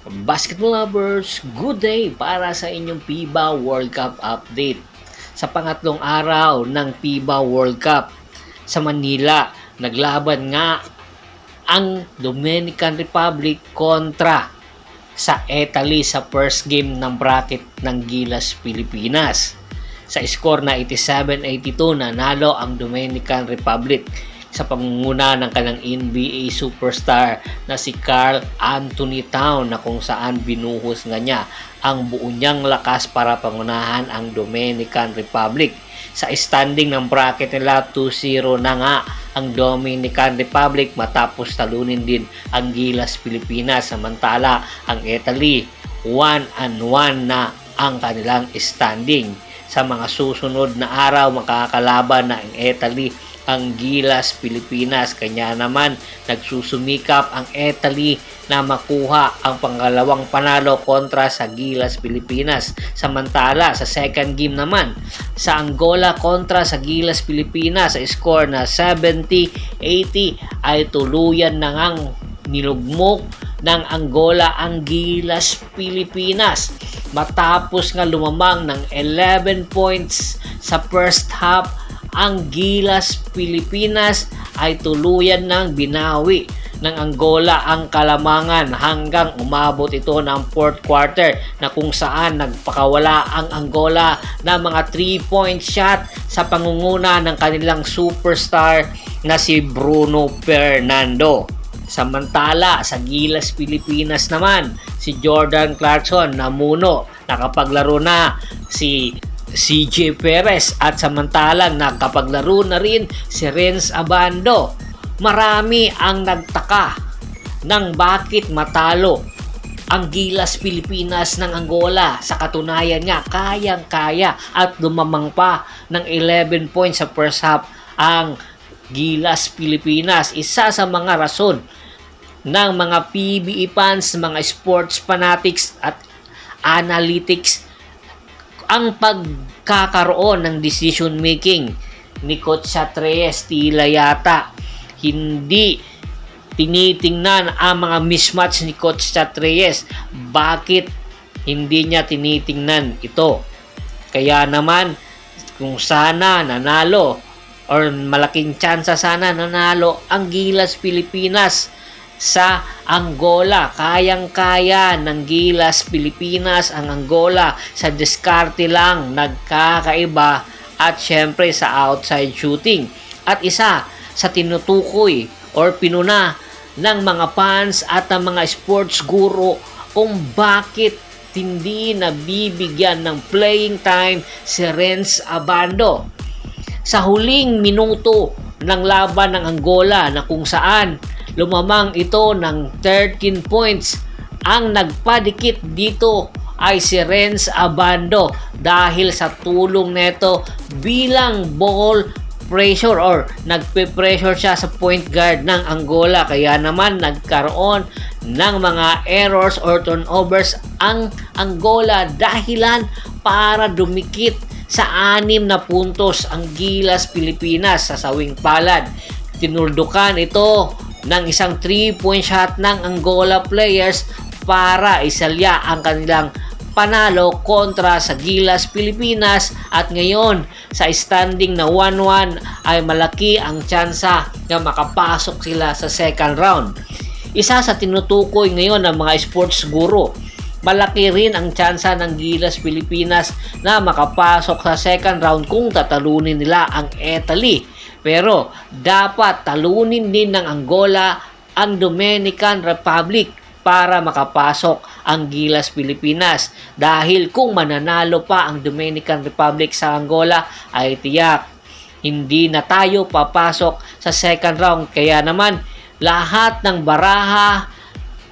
Basketball lovers, good day para sa inyong FIBA World Cup update. Sa pangatlong araw ng FIBA World Cup sa Manila, naglaban nga ang Dominican Republic kontra sa Italy sa first game ng bracket ng Gilas Pilipinas. Sa score na 87-82, nanalo ang Dominican Republic sa pangunguna ng kanyang NBA superstar na si Karl Anthony Towns, na kung saan binuhos nga niya ang buo niyang lakas para pangunahan ang Dominican Republic. Sa standing ng bracket nila, 2-0 na nga ang Dominican Republic matapos talunin din ang Gilas Pilipinas. Samantala ang Italy 1-1 na ang kanilang standing. Sa mga susunod na araw, makakalaban na ang Italy ang Gilas Pilipinas. Kanya naman nagsusumikap ang Italy na makuha ang pangalawang panalo kontra sa Gilas Pilipinas. Samantala sa second game naman, sa Angola kontra sa Gilas Pilipinas, sa score na 70-80 ay tuluyan na ngang nilugmok ng Angola ang Gilas Pilipinas matapos nga lumamang ng 11 points sa first half. Ang Gilas Pilipinas ay tuluyan ng binawi ng Angola ang kalamangan hanggang umabot ito ng fourth quarter, na kung saan nagpakawala ang Angola ng mga 3-point shot sa pangunguna ng kanilang superstar na si Bruno Fernando. Samantala sa Gilas Pilipinas naman, si Jordan Clarkson namuno, nakapaglaro na si CJ Perez at samantalang nakapaglaro na rin si Renz Abando. Marami ang nagtaka ng bakit matalo ang Gilas Pilipinas ng Angola. Sa katunayan nga, kayang-kaya at lumamang pa ng 11 points sa first half ang Gilas Pilipinas. Isa sa mga rason ng mga PBE fans, mga sports fanatics at analytics ang pagkakaroon ng decision making ni Coach Reyes. Tila yata hindi tinitingnan ang mga mismatch ni Coach Reyes. Bakit hindi niya tinitingnan ito? Kaya naman kung sana nanalo or malaking tsansa sana nanalo ang Gilas Pilipinas sa Angola. Kayang-kaya ng Gilas Pilipinas ang Angola. Sa diskarte lang nagkakaiba at syempre sa outside shooting. At isa sa tinutukoy or pinuna ng mga fans at ng mga sports guru kung bakit hindi nabibigyan ng playing time si Renz Abando. Sa huling minuto ng laban ng Angola, na kung saan lumamang ito ng 13 points, ang nagpadikit dito ay si Renz Abando dahil sa tulong neto bilang ball pressure or nagpe-pressure siya sa point guard ng Angola. Kaya naman nagkaroon ng mga errors or turnovers ang Angola, dahilan para dumikit sa 6 na puntos ang Gilas Pilipinas. Sa sawing palad, tinuldukan ito ng isang 3-point shot ng Angola players para isalya ang kanilang panalo kontra sa Gilas Pilipinas. At ngayon sa standing na 1-1 ay malaki ang tsansa na makapasok sila sa second round. Isa sa tinutukoy ngayon ng mga sports guru, malaki rin ang tsansa ng Gilas Pilipinas na makapasok sa second round kung tatalunin nila ang Italy. Pero dapat talunin din ng Angola ang Dominican Republic para makapasok ang Gilas Pilipinas. Dahil kung mananalo pa ang Dominican Republic sa Angola ay tiyak hindi na tayo papasok sa second round. Kaya naman lahat ng baraha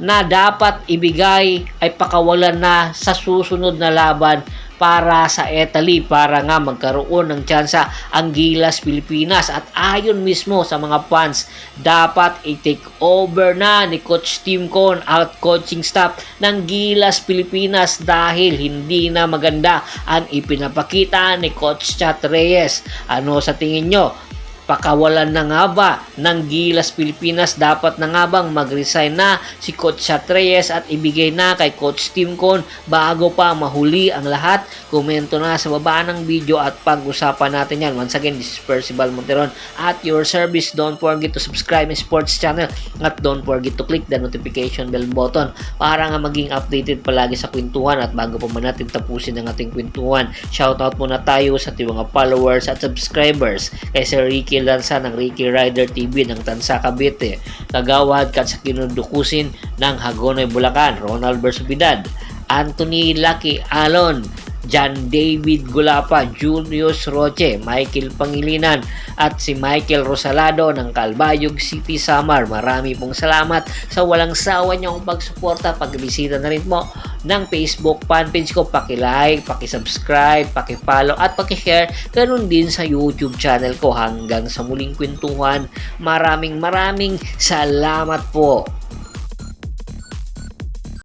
na dapat ibigay ay pakawalan na sa susunod na laban para sa Italy, para nga magkaroon ng tsansa ang Gilas Pilipinas. At ayon mismo sa mga fans, dapat i-take over na ni Coach Tim Con at coaching staff ng Gilas Pilipinas dahil hindi na maganda ang ipinapakita ni Coach Reyes. Ano sa tingin nyo? Pakawalan na nga ba ng Gilas Pilipinas? Dapat na nga bang mag-resign na si Coach Chat Reyes at ibigay na kay Coach Tim Con bago pa mahuli ang lahat? Komento na sa baba ng video at pag-usapan natin yan. Once again, this is Percival Monteron at your service. Don't forget to subscribe my sports channel at don't forget to click the notification bell button para nga maging updated palagi sa kwentuhan. At bago pa man natin tapusin ang ating kwentuhan, shoutout muna tayo sa ating mga followers at subscribers kay Sir Ricky Lanza ng Ricky Rider TV ng Tansa Cavite, Kagawad kat sa Kinudukusin ng Hagonoy Bulacan, Ronald Bersubidad, Anthony Lucky Alon, John David Gulapa, Julius Roche, Michael Pangilinan at si Michael Rosalado ng Calbayog City, Samar. Marami pong salamat sa walang sawa niyong pagsuporta. Pagbisita na rin mo ng Facebook fanpage ko, paki-like, paki-subscribe, paki-follow at paki-share. Ganun din sa YouTube channel ko. Hanggang sa muling kwentuhan, maraming salamat po.